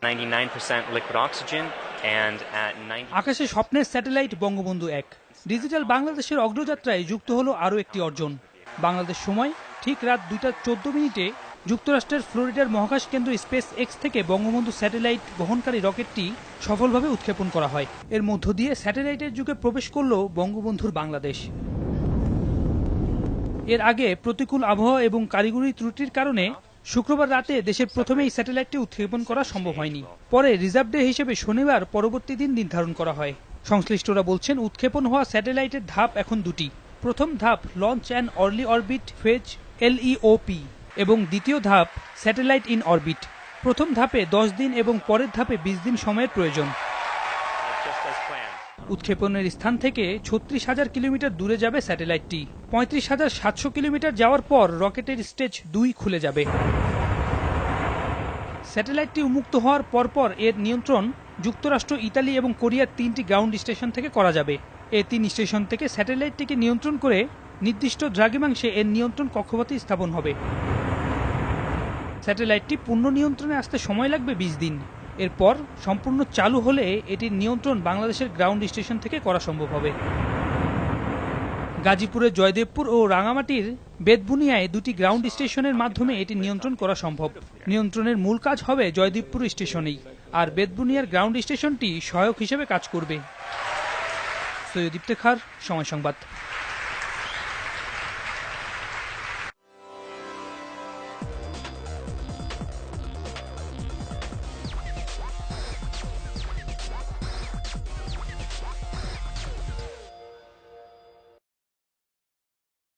99% liquid oxygen and at 90 আকাশে স্বপ্নের satellite Bangabandhu ১ digital বাংলাদেশের অগ্রযাত্রায় যুক্ত হলো আরও একটি অর্জন। বাংলাদেশ সময় ঠিক রাত 2:14 যুক্তরাষ্ট্রের ফ্লোরিডার মহাকাশ কেন্দ্র স্পেস এক্স থেকে বঙ্গবন্ধু স্যাটেলাইট বহনকারী রকেটটি সফলভাবে উৎক্ষেপণ করা হয়। এর মধ্য দিয়ে স্যাটেলাইটের যুগে প্রবেশ করল বঙ্গবন্ধুর বাংলাদেশ। এর আগে প্রতিকূল আবহাওয়া এবং কারিগরি ত্রুটির কারণে শুক্রবার রাতে দেশের প্রথমে এই স্যাটেলাইটটি উৎক্ষেপণ করা সম্ভব হয়নি। পরে রিজার্ভ ডে হিসেবে শনিবার পরবর্তী দিন নির্ধারণ করা হয়। সংশ্লিষ্টরা বলছেন, উৎক্ষেপণ হওয়া স্যাটেলাইটের ধাপ এখন দুটি। প্রথম ধাপ launch and early orbit phase LEOP এবং দ্বিতীয় ধাপ স্যাটেলাইট ইন অরবিট। প্রথম ধাপে 10 দিন এবং পরের ধাপে 20 দিন সময়ের প্রয়োজন। উৎক্ষেপণের স্থান থেকে 36,000 কিলোমিটার দূরে যাবে স্যাটেলাইটটি। 35,700 কিলোমিটার যাওয়ার পর রকেটের স্টেজ 2 খুলে যাবে। স্যাটেলাইটটি উন্মুক্ত হওয়ার পরপর এর নিয়ন্ত্রণ যুক্তরাষ্ট্র, ইতালি এবং কোরিয়ার 3টি গ্রাউন্ড স্টেশন থেকে করা যাবে। এই 3 স্টেশন থেকে স্যাটেলাইটটিকে নিয়ন্ত্রণ করে নির্দিষ্ট দ্রাঘিমাংশে এর নিয়ন্ত্রণ কক্ষপথে স্থাপন হবে। স্যাটেলাইটটি পূর্ণ নিয়ন্ত্রণে আসতে সময় লাগবে 20 দিন। এরপর সম্পূর্ণ চালু হলে এটির নিয়ন্ত্রণ বাংলাদেশের গ্রাউন্ড স্টেশন থেকে করা সম্ভব হবে। গাজীপুরের জয়দেবপুর ও রাঙামাটির বেতবুনিয়ায় 2টি গ্রাউন্ড স্টেশনের মাধ্যমে এটি নিয়ন্ত্রণ করা সম্ভব। নিয়ন্ত্রণের মূল কাজ হবে জয়দেবপুর স্টেশনেই, আর বেতবুনিয়ার গ্রাউন্ড স্টেশনটি সহায়ক হিসেবে কাজ করবে। সৈয়দ ইফতেখার, সময় সংবাদ।